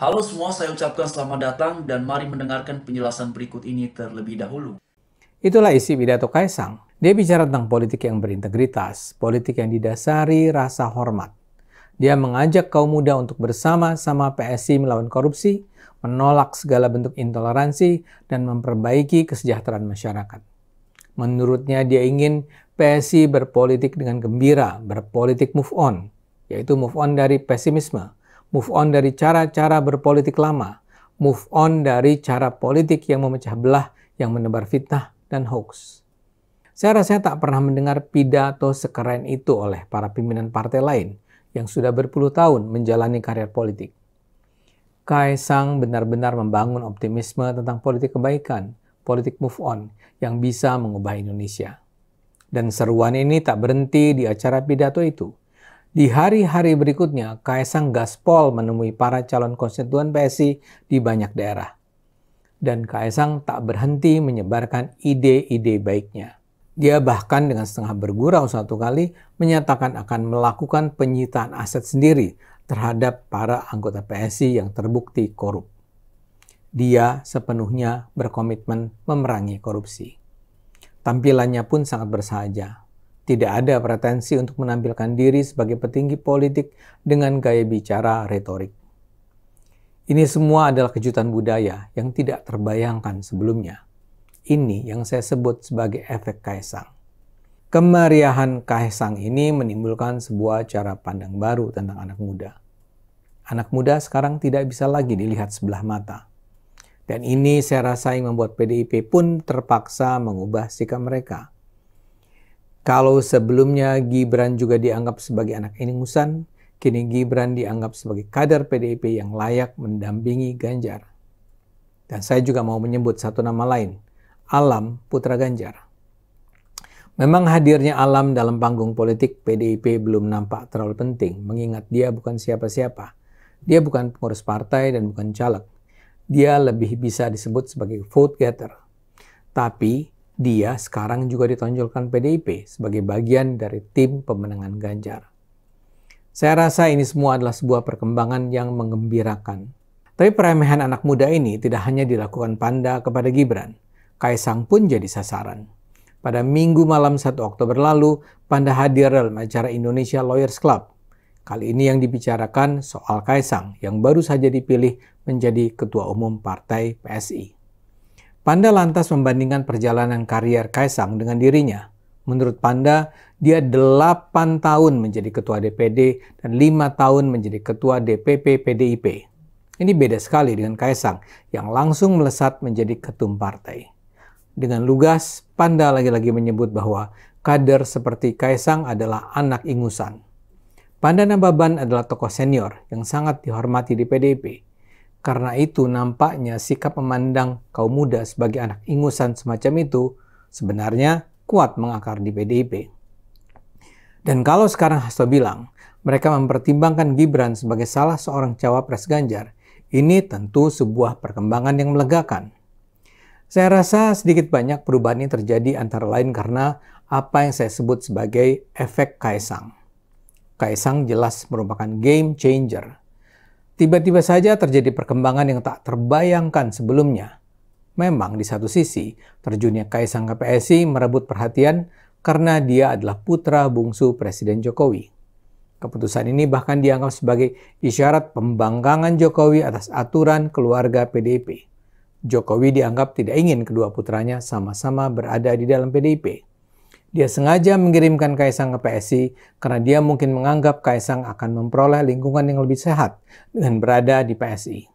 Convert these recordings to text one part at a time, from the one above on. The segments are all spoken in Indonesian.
Halo semua, saya ucapkan selamat datang dan mari mendengarkan penjelasan berikut ini terlebih dahulu. Itulah isi pidato Kaisang. Dia bicara tentang politik yang berintegritas, politik yang didasari rasa hormat. Dia mengajak kaum muda untuk bersama-sama PSI melawan korupsi, menolak segala bentuk intoleransi, dan memperbaiki kesejahteraan masyarakat. Menurutnya dia ingin PSI berpolitik dengan gembira, berpolitik move on, yaitu move on dari pesimisme, move on dari cara-cara berpolitik lama, move on dari cara politik yang memecah belah, yang menebar fitnah dan hoax. Saya rasanya tak pernah mendengar pidato sekeren itu oleh para pimpinan partai lain yang sudah berpuluh tahun menjalani karir politik. Kaisang benar-benar membangun optimisme tentang politik kebaikan, politik move on yang bisa mengubah Indonesia. Dan seruan ini tak berhenti di acara pidato itu. Di hari-hari berikutnya, Kaisang gaspol menemui para calon konstituen PSI di banyak daerah. Dan Kaisang tak berhenti menyebarkan ide-ide baiknya. Dia bahkan dengan setengah bergurau satu kali menyatakan akan melakukan penyitaan aset sendiri terhadap para anggota PSI yang terbukti korup. Dia sepenuhnya berkomitmen memerangi korupsi. Tampilannya pun sangat bersahaja. Tidak ada pretensi untuk menampilkan diri sebagai petinggi politik dengan gaya bicara retorik. Ini semua adalah kejutan budaya yang tidak terbayangkan sebelumnya. Ini yang saya sebut sebagai efek Kaisang. Kemeriahan Kaisang ini menimbulkan sebuah cara pandang baru tentang anak muda. Anak muda sekarang tidak bisa lagi dilihat sebelah mata. Dan ini saya rasa yang membuat PDIP pun terpaksa mengubah sikap mereka. Kalau sebelumnya Gibran juga dianggap sebagai anak ingusan, kini Gibran dianggap sebagai kader PDIP yang layak mendampingi Ganjar. Dan saya juga mau menyebut satu nama lain, Alam putra Ganjar. Memang hadirnya Alam dalam panggung politik PDIP belum nampak terlalu penting, mengingat dia bukan siapa-siapa. Dia bukan pengurus partai dan bukan caleg. Dia lebih bisa disebut sebagai vote getter. Tapi dia sekarang juga ditonjolkan PDIP sebagai bagian dari tim pemenangan Ganjar. Saya rasa ini semua adalah sebuah perkembangan yang menggembirakan. Tapi peremehan anak muda ini tidak hanya dilakukan Panda kepada Gibran. Kaisang pun jadi sasaran. Pada Minggu malam 1 Oktober lalu, Panda hadir dalam acara Indonesia Lawyers Club. Kali ini yang dibicarakan soal Kaisang yang baru saja dipilih menjadi Ketua Umum Partai PSI. Panda lantas membandingkan perjalanan karier Kaisang dengan dirinya. Menurut Panda, dia 8 tahun menjadi Ketua DPD dan 5 tahun menjadi Ketua DPP PDIP. Ini beda sekali dengan Kaisang yang langsung melesat menjadi ketum partai. Dengan lugas, Panda lagi-lagi menyebut bahwa kader seperti Kaisang adalah anak ingusan. Panda Nababan adalah tokoh senior yang sangat dihormati di PDIP. Karena itu nampaknya sikap memandang kaum muda sebagai anak ingusan semacam itu sebenarnya kuat mengakar di PDIP. Dan kalau sekarang Hasto bilang mereka mempertimbangkan Gibran sebagai salah seorang cawapres Ganjar, ini tentu sebuah perkembangan yang melegakan. Saya rasa sedikit banyak perubahan ini terjadi antara lain karena apa yang saya sebut sebagai efek Kaisang. Kaisang jelas merupakan game changer. Tiba-tiba saja terjadi perkembangan yang tak terbayangkan sebelumnya. Memang di satu sisi, terjunnya Kaisang ke PSI merebut perhatian karena dia adalah putra bungsu Presiden Jokowi. Keputusan ini bahkan dianggap sebagai isyarat pembangkangan Jokowi atas aturan keluarga PDIP. Jokowi dianggap tidak ingin kedua putranya sama-sama berada di dalam PDIP. Dia sengaja mengirimkan Kaisang ke PSI karena dia mungkin menganggap Kaisang akan memperoleh lingkungan yang lebih sehat dengan berada di PSI.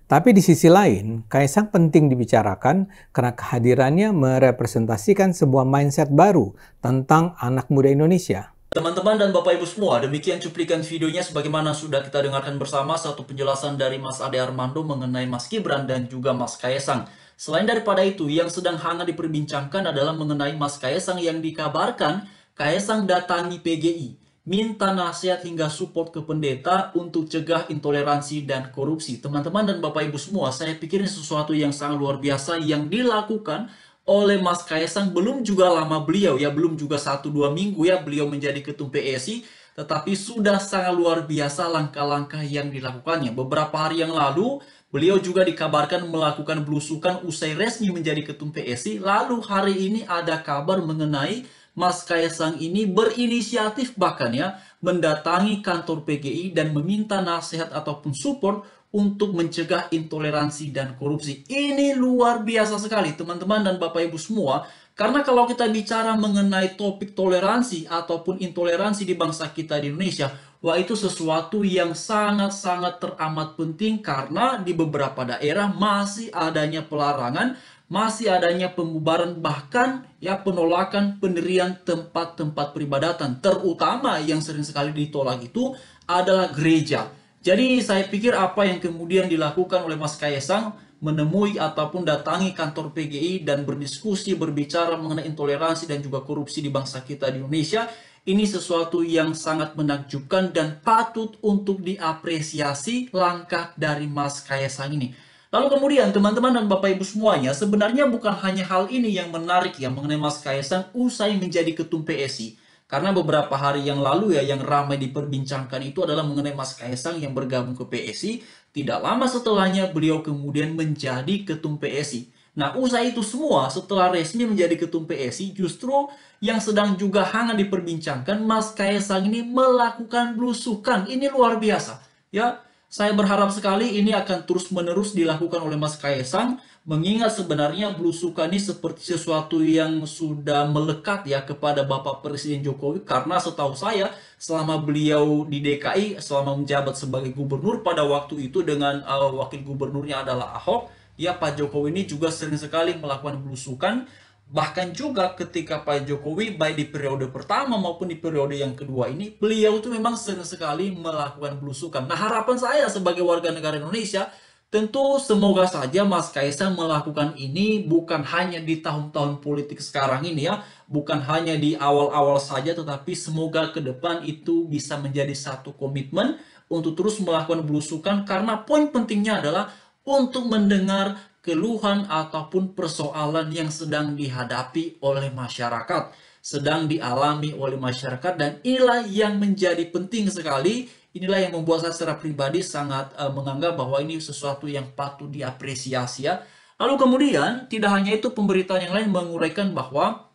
Tapi di sisi lain, Kaisang penting dibicarakan karena kehadirannya merepresentasikan sebuah mindset baru tentang anak muda Indonesia. Teman-teman dan Bapak Ibu semua, demikian cuplikan videonya sebagaimana sudah kita dengarkan bersama satu penjelasan dari Mas Ade Armando mengenai Mas Gibran dan juga Mas Kaisang. Selain daripada itu, yang sedang hangat diperbincangkan adalah mengenai Mas Kaisang yang dikabarkan Kaisang datangi PGI, minta nasihat hingga support ke pendeta untuk cegah intoleransi dan korupsi. Teman-teman dan Bapak Ibu semua, saya pikir ini sesuatu yang sangat luar biasa yang dilakukan oleh Mas Kaisang. Belum juga lama beliau ya, belum juga 1-2 minggu ya beliau menjadi ketum PSI, tetapi sudah sangat luar biasa langkah-langkah yang dilakukannya. Beberapa hari yang lalu, beliau juga dikabarkan melakukan belusukan usai resmi menjadi ketum PSI. Lalu hari ini ada kabar mengenai Mas Kaisang ini berinisiatif bahkan ya mendatangi kantor PGI dan meminta nasihat ataupun support untuk mencegah intoleransi dan korupsi. Ini luar biasa sekali teman-teman dan Bapak Ibu semua. Karena kalau kita bicara mengenai topik toleransi ataupun intoleransi di bangsa kita di Indonesia, wah itu sesuatu yang sangat-sangat teramat penting karena di beberapa daerah masih adanya pelarangan, masih adanya pembubaran bahkan ya penolakan pendirian tempat-tempat peribadatan, terutama yang sering sekali ditolak itu adalah gereja. Jadi saya pikir apa yang kemudian dilakukan oleh Mas Kaisang menemui ataupun datangi kantor PGI dan berdiskusi berbicara mengenai intoleransi dan juga korupsi di bangsa kita di Indonesia, ini sesuatu yang sangat menakjubkan dan patut untuk diapresiasi langkah dari Mas Kaisang ini. Lalu kemudian teman-teman dan Bapak Ibu semuanya, sebenarnya bukan hanya hal ini yang menarik ya mengenai Mas Kaisang usai menjadi ketum PSI. Karena beberapa hari yang lalu ya yang ramai diperbincangkan itu adalah mengenai Mas Kaisang yang bergabung ke PSI. Tidak lama setelahnya beliau kemudian menjadi ketum PSI. Nah usai itu semua setelah resmi menjadi ketum PSI justru yang sedang juga hangat diperbincangkan Mas Kaisang ini melakukan belusukan. Ini luar biasa ya. Saya berharap sekali ini akan terus-menerus dilakukan oleh Mas Kaisang, mengingat sebenarnya belusukan ini seperti sesuatu yang sudah melekat ya kepada Bapak Presiden Jokowi, karena setahu saya selama beliau di DKI, selama menjabat sebagai gubernur pada waktu itu dengan wakil gubernurnya adalah Ahok, ya Pak Jokowi ini juga sering sekali melakukan belusukan. Bahkan juga ketika Pak Jokowi baik di periode pertama maupun di periode yang kedua ini, beliau itu memang sering sekali melakukan belusukan. Nah harapan saya sebagai warga negara Indonesia, tentu semoga saja Mas Kaisang melakukan ini bukan hanya di tahun-tahun politik sekarang ini ya, bukan hanya di awal-awal saja, tetapi semoga ke depan itu bisa menjadi satu komitmen untuk terus melakukan belusukan, karena poin pentingnya adalah untuk mendengar keluhan ataupun persoalan yang sedang dihadapi oleh masyarakat, sedang dialami oleh masyarakat, dan inilah yang menjadi penting sekali. Inilah yang membuat saya secara pribadi sangat menganggap bahwa ini sesuatu yang patut diapresiasi ya. Lalu kemudian tidak hanya itu, pemberitaan yang lain menguraikan bahwa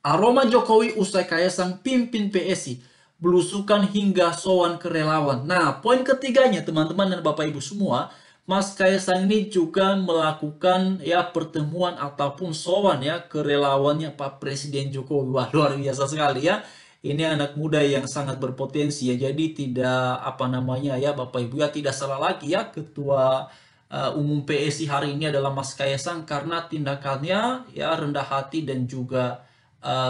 aroma Jokowi usai Kaisang pimpin PSI, belusukan hingga sowan ke relawan. Nah, poin ketiganya teman-teman dan Bapak Ibu semua, Mas Kaisang ini juga melakukan ya pertemuan ataupun sowan ya ke relawannya Pak Presiden Jokowi. Wah, luar biasa sekali ya. Ini anak muda yang sangat berpotensi ya. Jadi tidak apa namanya ya Bapak Ibu ya, tidak salah lagi ya ketua umum PSI hari ini adalah Mas Kaisang, karena tindakannya ya rendah hati dan juga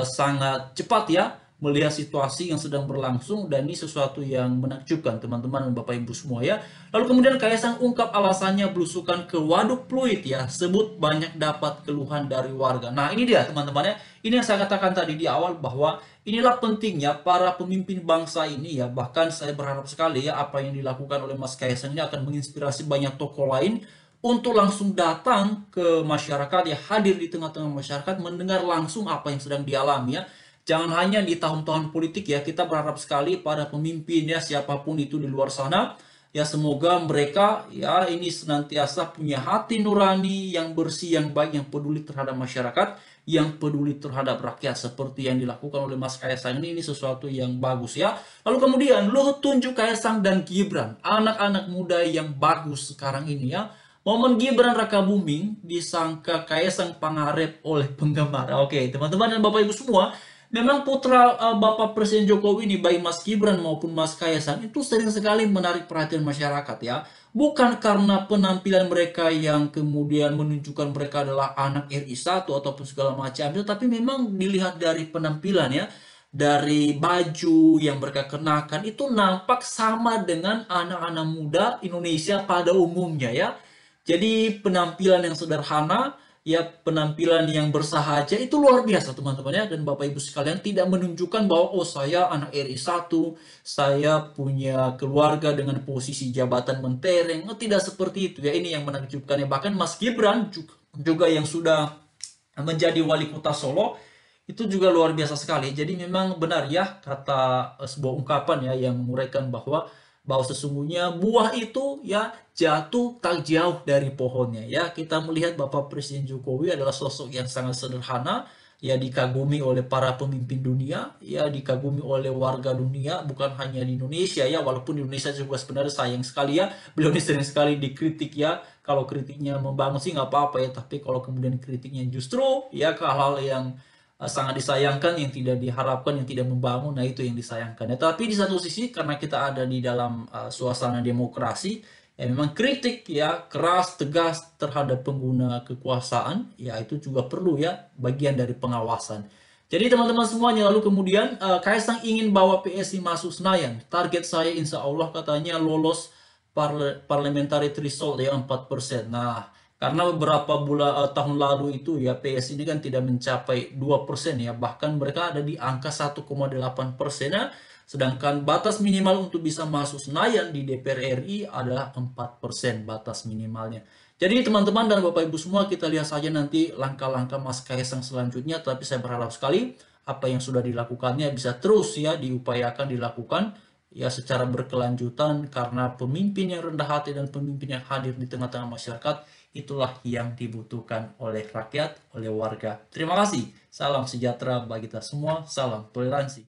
sangat cepat ya melihat situasi yang sedang berlangsung, dan ini sesuatu yang menakjubkan teman-teman dan Bapak Ibu semua ya. Lalu kemudian Kaisang ungkap alasannya belusukan ke Waduk Pluit ya, sebut banyak dapat keluhan dari warga. Nah ini dia teman-teman ya, ini yang saya katakan tadi di awal bahwa inilah pentingnya para pemimpin bangsa ini ya. Bahkan saya berharap sekali ya apa yang dilakukan oleh Mas Kaisang ini akan menginspirasi banyak tokoh lain untuk langsung datang ke masyarakat ya, hadir di tengah-tengah masyarakat, mendengar langsung apa yang sedang dialami ya. Jangan hanya di tahun-tahun politik ya, kita berharap sekali pada pemimpin ya, siapapun itu di luar sana, ya semoga mereka ya ini senantiasa punya hati nurani yang bersih, yang baik, yang peduli terhadap masyarakat, yang peduli terhadap rakyat, seperti yang dilakukan oleh Mas Kaisang ini sesuatu yang bagus ya. Lalu kemudian Luhut tunjuk Kaisang dan Gibran, anak-anak muda yang bagus sekarang ini ya. Momen Gibran Rakabuming disangka Kaisang Pangarep oleh penggemar. Oke, teman-teman dan Bapak Ibu semua, memang putra Bapak Presiden Jokowi ini, baik Mas Gibran maupun Mas Kaisang, itu sering sekali menarik perhatian masyarakat ya. Bukan karena penampilan mereka yang kemudian menunjukkan mereka adalah anak RI1 ataupun segala macam, tapi memang dilihat dari penampilan ya, dari baju yang mereka kenakan itu nampak sama dengan anak-anak muda Indonesia pada umumnya ya. Jadi penampilan yang sederhana, ya penampilan yang bersahaja itu luar biasa teman-teman ya. Dan Bapak Ibu sekalian, tidak menunjukkan bahwa oh saya anak RI1, saya punya keluarga dengan posisi jabatan mentereng. Oh, tidak seperti itu ya, ini yang menakjubkan ya. Bahkan Mas Gibran juga yang sudah menjadi wali kota Solo, Itu juga luar biasa sekali. Jadi memang benar ya kata sebuah ungkapan ya yang menguraikan bahwa sesungguhnya buah itu ya jatuh tak jauh dari pohonnya ya. Kita melihat Bapak Presiden Jokowi adalah sosok yang sangat sederhana, ya dikagumi oleh para pemimpin dunia, ya dikagumi oleh warga dunia, bukan hanya di Indonesia ya, walaupun di Indonesia juga sebenarnya sayang sekali ya, beliau ini sering sekali dikritik ya. Kalau kritiknya membangun sih nggak apa-apa ya, tapi kalau kemudian kritiknya justru ya ke hal-hal yang sangat disayangkan, yang tidak diharapkan, yang tidak membangun, nah itu yang disayangkan. Ya, tapi di satu sisi karena kita ada di dalam suasana demokrasi, ya memang kritik ya keras, tegas terhadap pengguna kekuasaan, ya itu juga perlu ya bagian dari pengawasan. Jadi teman-teman semuanya, lalu kemudian Kaisang ingin bawa PSI masuk Senayan. Target saya insya Allah katanya lolos parliamentary threshold ya 4%. Nah, karena beberapa tahun lalu itu ya PS ini kan tidak mencapai 2% ya, bahkan mereka ada di angka 1,8% ya, sedangkan batas minimal untuk bisa masuk Senayan di DPR RI adalah 4% batas minimalnya. Jadi teman-teman dan Bapak Ibu semua, kita lihat saja nanti langkah-langkah Mas Kaisang selanjutnya, tapi saya berharap sekali apa yang sudah dilakukannya bisa terus ya diupayakan dilakukan ya secara berkelanjutan, karena pemimpin yang rendah hati dan pemimpin yang hadir di tengah-tengah masyarakat itulah yang dibutuhkan oleh rakyat, oleh warga. Terima kasih. Salam sejahtera bagi kita semua. Salam toleransi.